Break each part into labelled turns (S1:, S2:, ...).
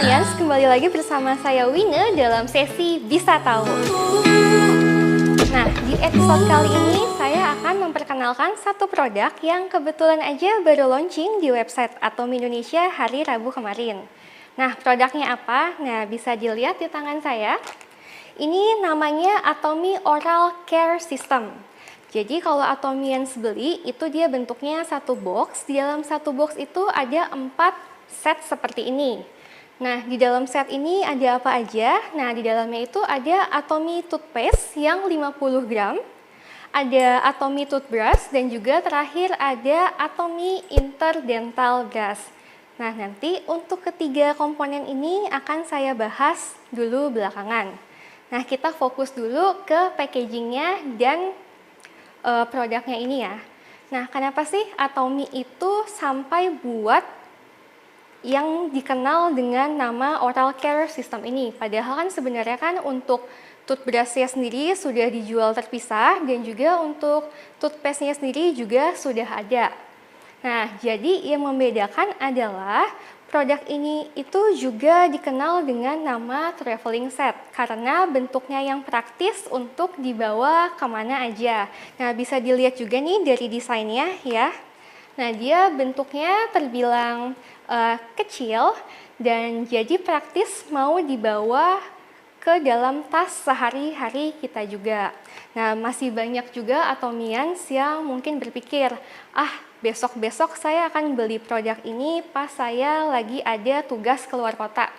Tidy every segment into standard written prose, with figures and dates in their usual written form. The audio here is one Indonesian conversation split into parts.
S1: Atomians, kembali lagi bersama saya Wina dalam sesi Bisa Tahu. Nah, di episode kali ini saya akan memperkenalkan satu produk yang kebetulan aja baru launching di website Atomi Indonesia hari Rabu kemarin. Nah, produknya apa? Nah, bisa dilihat di tangan saya. Ini namanya Atomi Oral Care System. Jadi kalau Atomians beli, itu dia bentuknya satu box. Di dalam satu box itu ada 4 set seperti ini. Nah, di dalam set ini ada apa aja? Nah, di dalamnya itu ada Atomi toothpaste yang 50 gram, ada Atomi toothbrush, dan juga terakhir ada Atomi interdental brush. Nah, nanti untuk ketiga komponen ini akan saya bahas dulu belakangan. Nah, kita fokus dulu ke packagingnya dan produknya ini ya. Nah, kenapa sih Atomi itu sampai buat yang dikenal dengan nama Oral Care System ini? Padahal kan sebenarnya kan untuk toothbrush-nya sendiri sudah dijual terpisah dan juga untuk toothpaste-nya sendiri juga sudah ada. Nah, jadi yang membedakan adalah produk ini itu juga dikenal dengan nama traveling set karena bentuknya yang praktis untuk dibawa kemana aja. Nah, bisa dilihat juga nih dari desainnya ya. Nah, dia bentuknya terbilang kecil dan jadi praktis mau dibawa ke dalam tas sehari-hari kita juga. Nah, masih banyak juga Atomians yang mungkin berpikir, besok-besok saya akan beli produk ini pas saya lagi ada tugas keluar kota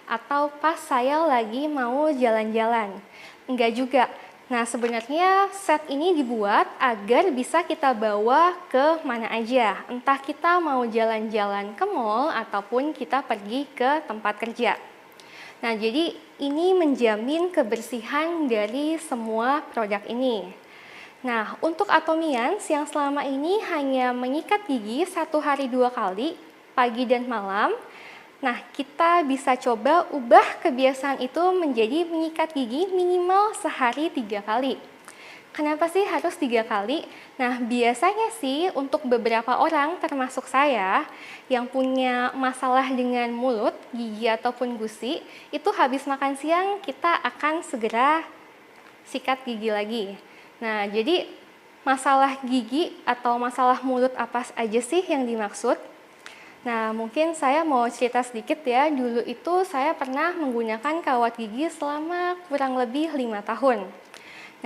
S1: atau pas saya lagi mau jalan-jalan. Enggak juga. Nah, sebenarnya set ini dibuat agar bisa kita bawa ke mana aja. Entah kita mau jalan-jalan ke mall ataupun kita pergi ke tempat kerja. Nah, jadi ini menjamin kebersihan dari semua produk ini. Nah, untuk Atomians yang selama ini hanya menyikat gigi 1 hari 2 kali, pagi dan malam, nah, kita bisa coba ubah kebiasaan itu menjadi menyikat gigi minimal sehari 3 kali. Kenapa sih harus 3 kali? Nah, biasanya sih untuk beberapa orang termasuk saya yang punya masalah dengan mulut, gigi ataupun gusi, itu habis makan siang kita akan segera sikat gigi lagi. Nah, jadi masalah gigi atau masalah mulut apa aja sih yang dimaksud? Nah, mungkin saya mau cerita sedikit ya. Dulu itu saya pernah menggunakan kawat gigi selama kurang lebih 5 tahun.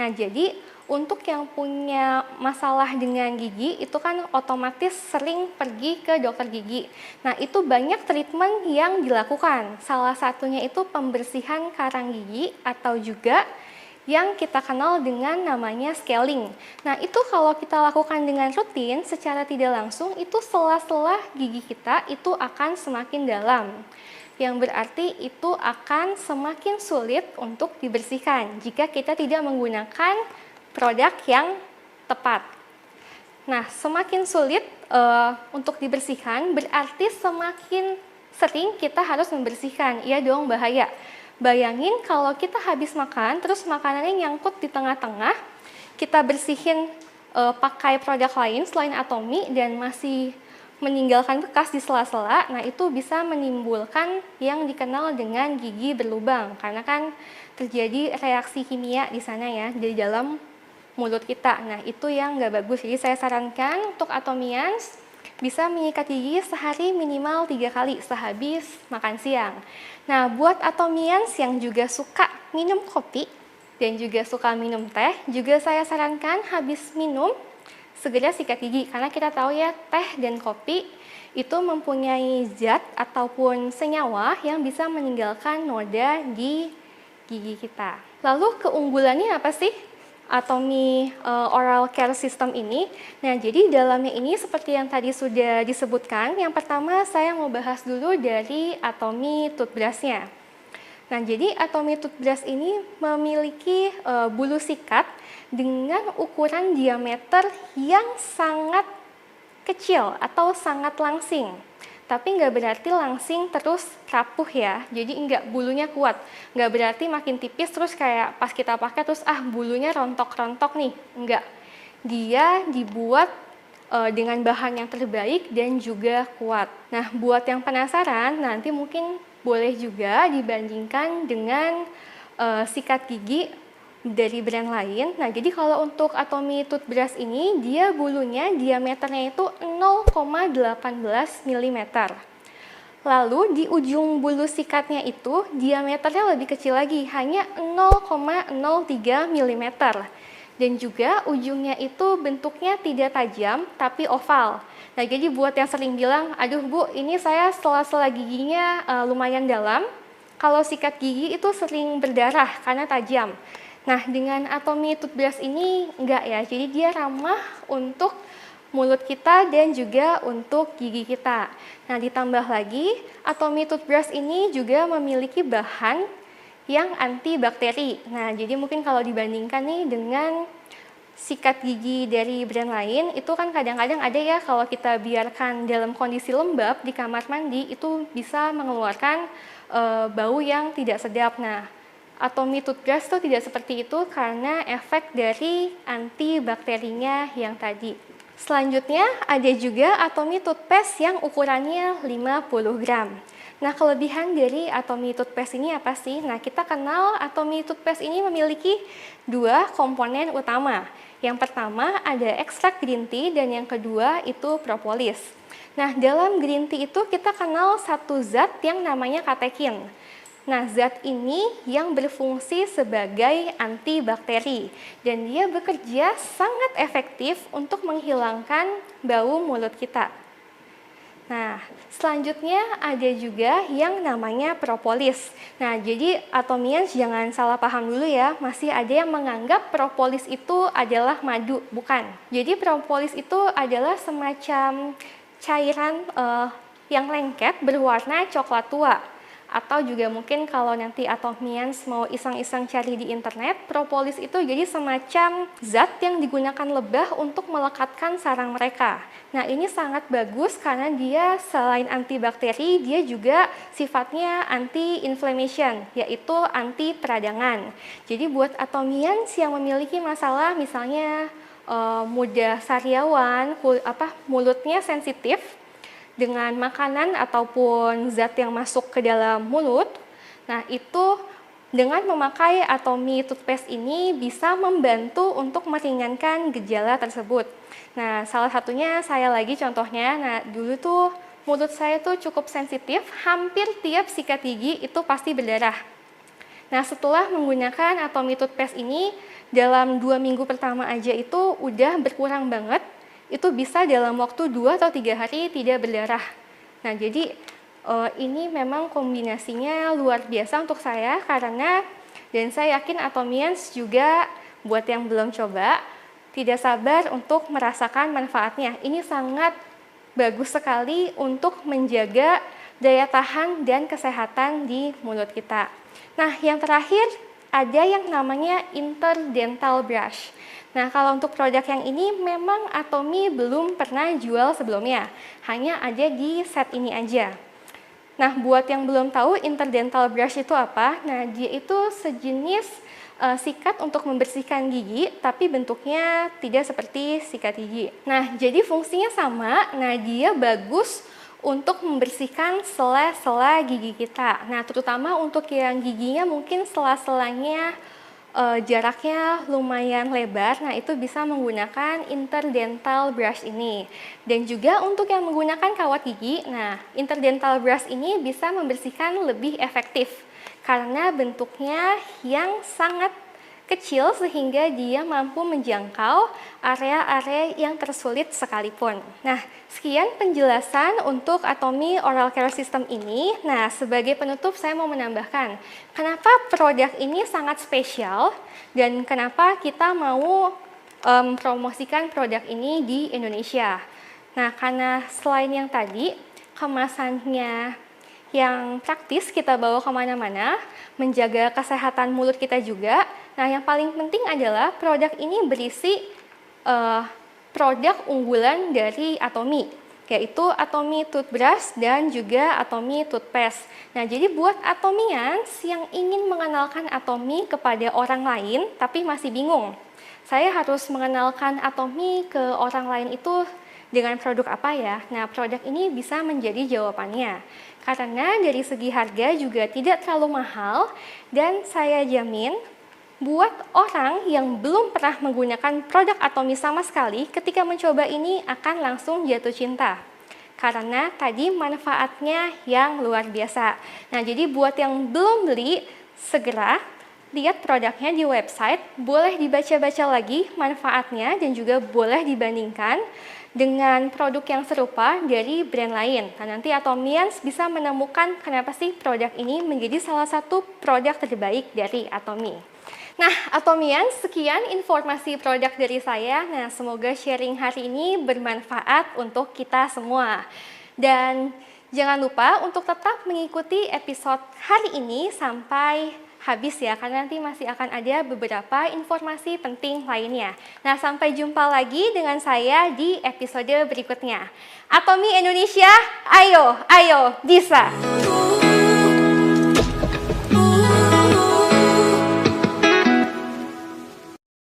S1: Nah, jadi untuk yang punya masalah dengan gigi itu kan otomatis sering pergi ke dokter gigi. Nah, itu banyak treatment yang dilakukan. Salah satunya itu pembersihan karang gigi atau juga yang kita kenal dengan namanya scaling. Nah, itu kalau kita lakukan dengan rutin secara tidak langsung, itu sela-sela gigi kita itu akan semakin dalam. Yang berarti itu akan semakin sulit untuk dibersihkan jika kita tidak menggunakan produk yang tepat. Nah, semakin sulit untuk dibersihkan berarti semakin sering kita harus membersihkan. Iya dong, bahaya. Bayangin kalau kita habis makan, terus makanannya nyangkut di tengah-tengah, kita bersihin pakai produk lain selain Atomi dan masih meninggalkan bekas di sela-sela, nah itu bisa menimbulkan yang dikenal dengan gigi berlubang, karena kan terjadi reaksi kimia di sana ya, di dalam mulut kita. Nah, itu yang nggak bagus. Jadi saya sarankan untuk Atomians bisa menyikat gigi sehari minimal 3 kali sehabis makan siang. Nah, buat Atomians yang juga suka minum kopi dan juga suka minum teh, juga saya sarankan habis minum segera sikat gigi. Karena kita tahu ya, teh dan kopi itu mempunyai zat ataupun senyawa yang bisa meninggalkan noda di gigi kita. Lalu keunggulannya apa sih Atomi Oral Care System ini? Nah, jadi dalamnya ini seperti yang tadi sudah disebutkan. Yang pertama saya mau bahas dulu dari Atomi toothbrush-nya. Nah, jadi Atomi toothbrush ini memiliki bulu sikat dengan ukuran diameter yang sangat kecil atau sangat langsing. Tapi nggak berarti langsing terus rapuh ya, jadi nggak, bulunya kuat. Nggak berarti makin tipis terus kayak pas kita pakai terus bulunya rontok-rontok nih, nggak. Dia dibuat dengan bahan yang terbaik dan juga kuat. Nah, buat yang penasaran, nanti mungkin boleh juga dibandingkan dengan sikat gigi dari brand lain. Nah, jadi kalau untuk Atomy toothbrush ini, dia bulunya diameternya itu 0,18 mm. Lalu di ujung bulu sikatnya itu diameternya lebih kecil lagi, hanya 0,03 mm. Dan juga ujungnya itu bentuknya tidak tajam tapi oval. Nah, jadi buat yang sering bilang, aduh Bu, ini saya sela-sela giginya lumayan dalam. Kalau sikat gigi itu sering berdarah karena tajam. Nah, dengan Atomy toothbrush ini enggak ya, jadi dia ramah untuk mulut kita dan juga untuk gigi kita. Nah, ditambah lagi, Atomy toothbrush ini juga memiliki bahan yang antibakteri. Nah, jadi mungkin kalau dibandingkan nih dengan sikat gigi dari brand lain, itu kan kadang-kadang ada ya kalau kita biarkan dalam kondisi lembab di kamar mandi, itu bisa mengeluarkan bau yang tidak sedap. Nah, Atomy toothbrush itu tidak seperti itu karena efek dari antibakterinya yang tadi. Selanjutnya ada juga Atomy toothpaste yang ukurannya 50 gram. Nah, kelebihan dari Atomy toothpaste ini apa sih? Nah, kita kenal Atomy toothpaste ini memiliki dua komponen utama. Yang pertama ada ekstrak green tea dan yang kedua itu propolis. Nah, dalam green tea itu kita kenal satu zat yang namanya katekin. Nah, zat ini yang berfungsi sebagai antibakteri dan dia bekerja sangat efektif untuk menghilangkan bau mulut kita. Nah, selanjutnya ada juga yang namanya propolis. Nah, jadi Atomians jangan salah paham dulu ya, masih ada yang menganggap propolis itu adalah madu, bukan. Jadi propolis itu adalah semacam cairan yang lengket berwarna coklat tua. Atau juga mungkin kalau nanti Atomians mau iseng-iseng cari di internet, propolis itu jadi semacam zat yang digunakan lebah untuk melekatkan sarang mereka. Nah, ini sangat bagus karena dia selain antibakteri, dia juga sifatnya anti-inflammation, yaitu anti peradangan. Jadi buat Atomians yang memiliki masalah misalnya mudah sariawan, mulutnya sensitif dengan makanan ataupun zat yang masuk ke dalam mulut. Nah, itu dengan memakai Atomy toothpaste ini bisa membantu untuk meringankan gejala tersebut. Nah, salah satunya saya lagi contohnya, nah dulu tuh mulut saya tuh cukup sensitif, hampir tiap sikat gigi itu pasti berdarah. Nah, setelah menggunakan Atomy toothpaste ini, dalam 2 minggu pertama aja itu udah berkurang banget. Itu bisa dalam waktu 2 atau 3 hari tidak berdarah. Nah, jadi ini memang kombinasinya luar biasa untuk saya karena, dan saya yakin Atomians juga buat yang belum coba, tidak sabar untuk merasakan manfaatnya. Ini sangat bagus sekali untuk menjaga daya tahan dan kesehatan di mulut kita. Nah, yang terakhir ada yang namanya interdental brush. Nah, kalau untuk produk yang ini memang Atomy belum pernah jual sebelumnya, hanya ada di set ini aja. Nah, buat yang belum tahu interdental brush itu apa, nah dia itu sejenis sikat untuk membersihkan gigi, tapi bentuknya tidak seperti sikat gigi. Nah, jadi fungsinya sama, nah dia bagus untuk membersihkan sela-sela gigi kita. Nah, terutama untuk yang giginya mungkin sela-selanya jaraknya lumayan lebar, nah itu bisa menggunakan interdental brush ini. Dan juga untuk yang menggunakan kawat gigi, nah interdental brush ini bisa membersihkan lebih efektif karena bentuknya yang sangat kecil sehingga dia mampu menjangkau area-area yang tersulit sekalipun. Nah, sekian penjelasan untuk Atomy Oral Care System ini. Nah, sebagai penutup saya mau menambahkan, kenapa produk ini sangat spesial dan kenapa kita mau promosikan produk ini di Indonesia. Nah, karena selain yang tadi, kemasannya yang praktis kita bawa kemana-mana, menjaga kesehatan mulut kita juga. Nah, yang paling penting adalah produk ini berisi produk unggulan dari Atomy, yaitu Atomy toothbrush dan juga Atomy toothpaste. Nah, jadi buat Atomians yang ingin mengenalkan Atomy kepada orang lain tapi masih bingung, saya harus mengenalkan Atomy ke orang lain itu dengan produk apa ya? Nah, produk ini bisa menjadi jawabannya. Karena dari segi harga juga tidak terlalu mahal dan saya jamin buat orang yang belum pernah menggunakan produk Atomy sama sekali, ketika mencoba ini akan langsung jatuh cinta. Karena tadi manfaatnya yang luar biasa. Nah, jadi buat yang belum beli, segera lihat produknya di website, boleh dibaca-baca lagi manfaatnya dan juga boleh dibandingkan dengan produk yang serupa dari brand lain. Nah, nanti Atomians bisa menemukan kenapa sih produk ini menjadi salah satu produk terbaik dari Atomy. Nah, Atomians, sekian informasi produk dari saya. Nah, semoga sharing hari ini bermanfaat untuk kita semua. Dan jangan lupa untuk tetap mengikuti episode hari ini sampai habis ya, karena nanti masih akan ada beberapa informasi penting lainnya. Nah, sampai jumpa lagi dengan saya di episode berikutnya. Atomy Indonesia, ayo, ayo, bisa!